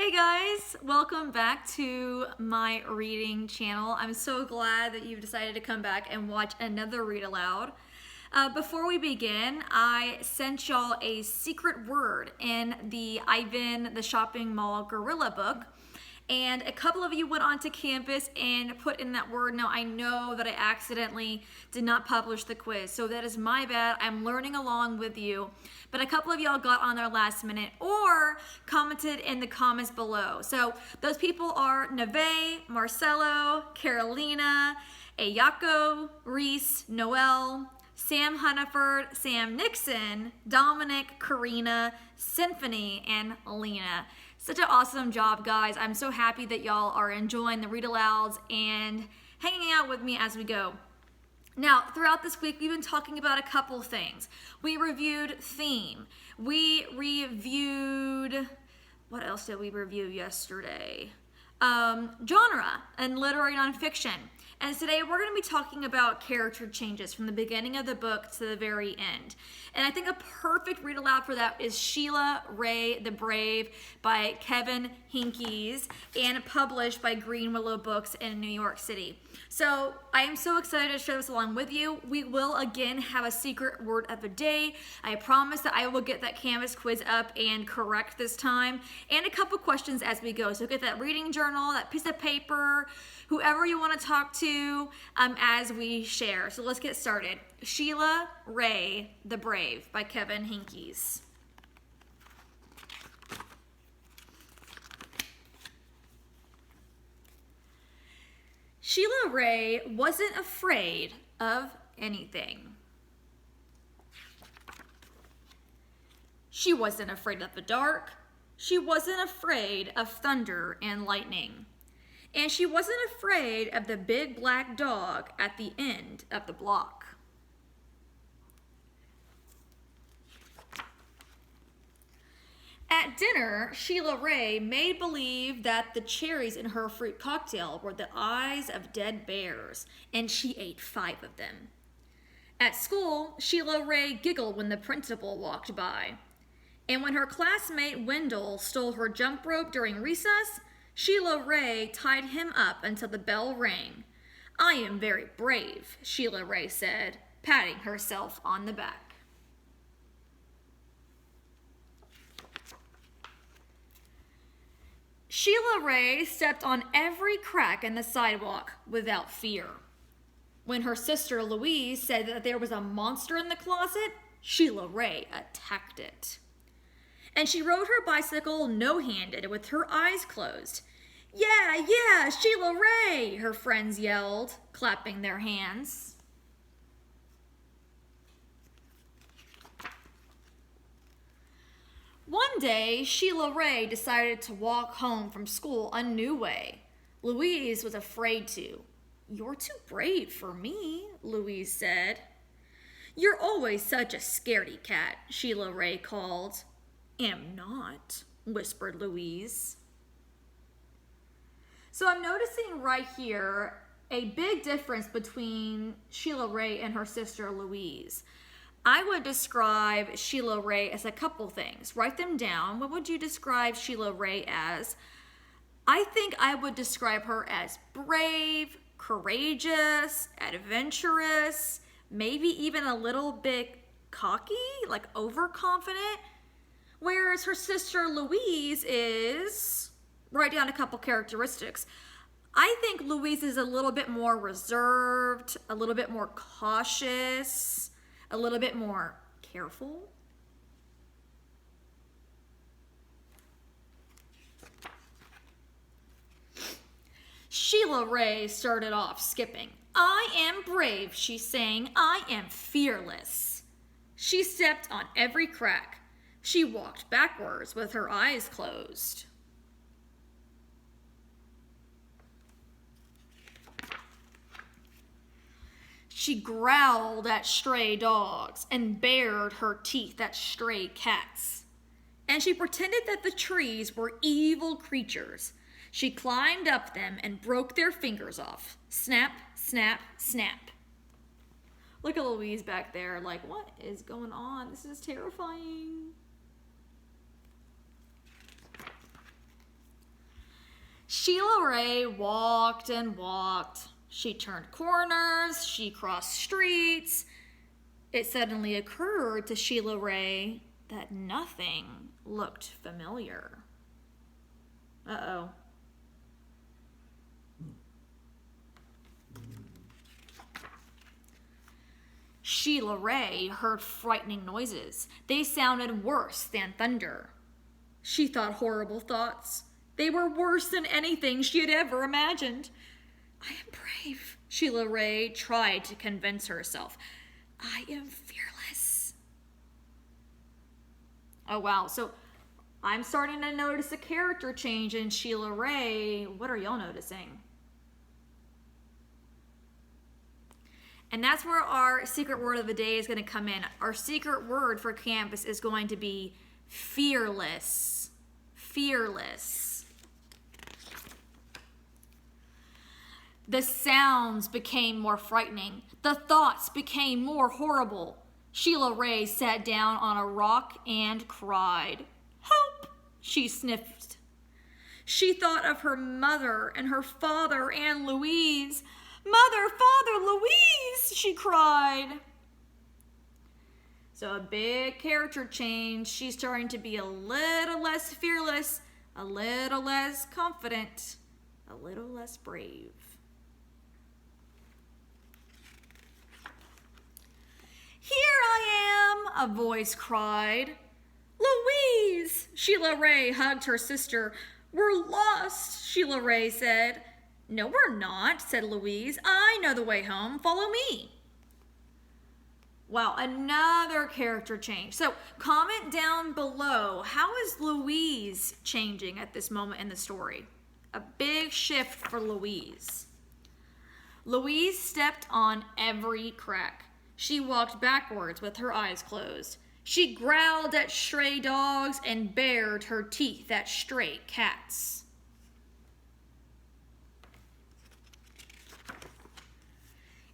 Hey guys, welcome back to my reading channel. I'm so glad that you've decided to come back and watch another read aloud. Before we begin, I sent y'all a secret word in the Ivan the Shopping Mall Gorilla book. And a couple of you went onto campus and put in that word. Now, I know that I accidentally did not publish the quiz, so that is my bad. I'm learning along with you. But a couple of y'all got on there last minute or commented in the comments below. So those people are Neve, Marcelo, Carolina, Ayako, Reese, Noel, Sam Hunniford, Sam Nixon, Dominic, Karina, Symphony, and Lena. Such an awesome job, guys. I'm so happy that y'all are enjoying the read alouds and hanging out with me as we go. Now, throughout this week, we've been talking about a couple things. We reviewed theme. We reviewed, what else did we review yesterday? Genre and literary nonfiction. And today we're going to be talking about character changes from the beginning of the book to the very end. And I think a perfect read aloud for that is Sheila Ray the Brave by Kevin Hinkes and published by Green Willow Books in New York City. So I am so excited to share this along with you. We will again have a secret word of the day. I promise that I will get that Canvas quiz up and correct this time, and a couple questions as we go. So get that reading journal, that piece of paper, whoever you want to talk to as we share. So let's get started. Sheila Ray the Brave by Kevin Hinkes. Sheila Ray wasn't afraid of anything. She wasn't afraid of the dark. She wasn't afraid of thunder and lightning. And she wasn't afraid of the big black dog at the end of the block. At dinner, Sheila Ray made believe that the cherries in her fruit cocktail were the eyes of dead bears, and she ate 5 of them. At school, Sheila Ray giggled when the principal walked by. And when her classmate Wendell stole her jump rope during recess, Sheila Ray tied him up until the bell rang. "I am very brave," Sheila Ray said, patting herself on the back. Sheila Ray stepped on every crack in the sidewalk without fear. When her sister Louise said that there was a monster in the closet, Sheila Ray attacked it. And she rode her bicycle no-handed with her eyes closed. Yeah, Sheila Ray," her friends yelled, clapping their hands. One day, Sheila Ray decided to walk home from school a new way. Louise was afraid to. "You're too brave for me," Louise said. "You're always such a scaredy cat," Sheila Ray called. "Am not," whispered Louise. So I'm noticing right here a big difference between Sheila Ray and her sister Louise. I would describe Sheila Ray as a couple things. Write them down. What would you describe Sheila Ray as? I think I would describe her as brave, courageous, adventurous, maybe even a little bit cocky, like overconfident. Whereas her sister Louise is, write down a couple characteristics. I think Louise is a little bit more reserved, a little bit more cautious, a little bit more careful. Sheila Ray started off skipping. "I am brave," she sang. "I am fearless." She stepped on every crack. She walked backwards with her eyes closed. She growled at stray dogs and bared her teeth at stray cats. And she pretended that the trees were evil creatures. She climbed up them and broke their fingers off. Snap, snap, snap. Look at Louise back there like, what is going on? This is terrifying. Sheila Ray walked and walked. She turned corners, she crossed streets. It suddenly occurred to Sheila Ray that nothing looked familiar. Uh-oh. Sheila Ray heard frightening noises. They sounded worse than thunder. She thought horrible thoughts. They were worse than anything she had ever imagined. I am brave, Sheila Ray tried to convince herself. I am fearless. Oh, wow. So I'm starting to notice a character change in Sheila Ray. What are y'all noticing? And that's where our secret word of the day is going to come in. Our secret word for Canvas is going to be fearless. Fearless. The sounds became more frightening. The thoughts became more horrible. Sheila Ray sat down on a rock and cried. Help! She sniffed. She thought of her mother and her father and Louise. Mother, father, Louise, she cried. So a big character change. She's starting to be a little less fearless, a little less confident, a little less brave. Here I am, a voice cried. Louise! Sheila Ray hugged her sister. We're lost, Sheila Ray said. No, we're not, said Louise. I know the way home. Follow me. Wow, another character change. So comment down below, how is Louise changing at this moment in the story? A big shift for Louise. Louise stepped on every crack. She walked backwards with her eyes closed. She growled at stray dogs and bared her teeth at stray cats.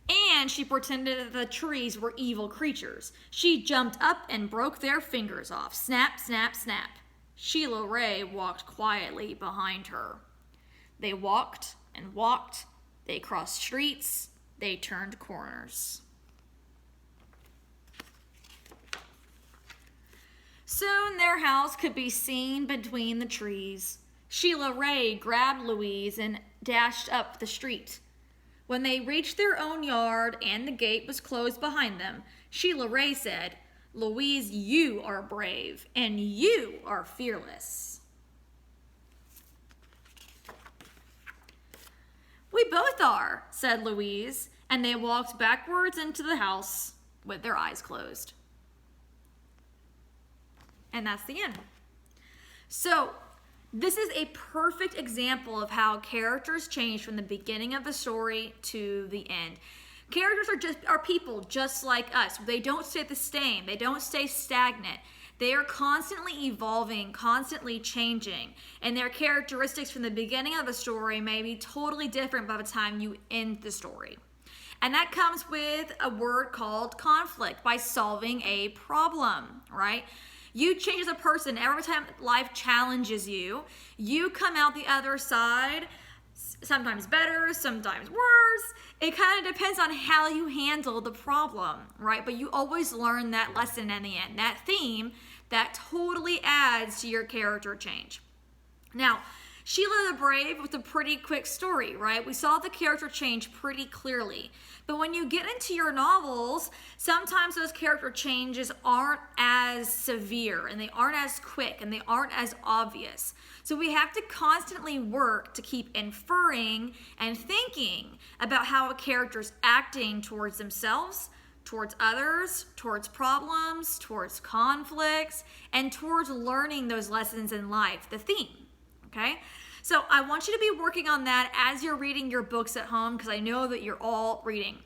And she pretended that the trees were evil creatures. She jumped up and broke their fingers off. Snap, snap, snap. Sheila Ray walked quietly behind her. They walked and walked. They crossed streets. They turned corners. Soon their house could be seen between the trees. Sheila Ray grabbed Louise and dashed up the street. When they reached their own yard and the gate was closed behind them, Sheila Ray said, Louise, you are brave and you are fearless. We both are, said Louise, and they walked backwards into the house with their eyes closed. And that's the end. So, this is a perfect example of how characters change from the beginning of the story to the end. Characters are people just like us. They don't stay the same. They don't stay stagnant. They are constantly evolving, constantly changing. And their characteristics from the beginning of the story may be totally different by the time you end the story. And that comes with a word called conflict, by solving a problem, right? You change as a person. Every time life challenges you, you come out the other side, sometimes better, sometimes worse. It kind of depends on how you handle the problem, right? But you always learn that lesson in the end, that theme that totally adds to your character change. Now, Sheila the Brave was a pretty quick story, right? We saw the character change pretty clearly. But when you get into your novels, sometimes those character changes aren't as severe and they aren't as quick and they aren't as obvious. So we have to constantly work to keep inferring and thinking about how a character's acting towards themselves, towards others, towards problems, towards conflicts, and towards learning those lessons in life, the theme. Okay, so I want you to be working on that as you're reading your books at home, because I know that you're all reading.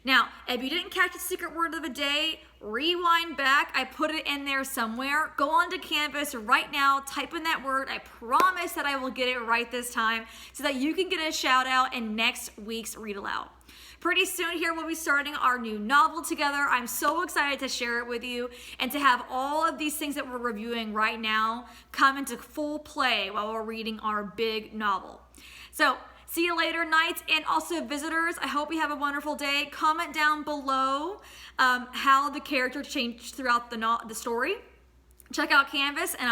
Now, if you didn't catch the secret word of the day, rewind back. I put it in there somewhere. Go onto Canvas right now, type in that word. I promise that I will get it right this time so that you can get a shout out in next week's Read Aloud. Pretty soon here we'll be starting our new novel together. I'm so excited to share it with you and to have all of these things that we're reviewing right now come into full play while we're reading our big novel. So see you later, Knights, and also visitors. I hope you have a wonderful day. Comment down below how the character changed throughout the story. Check out Canvas, and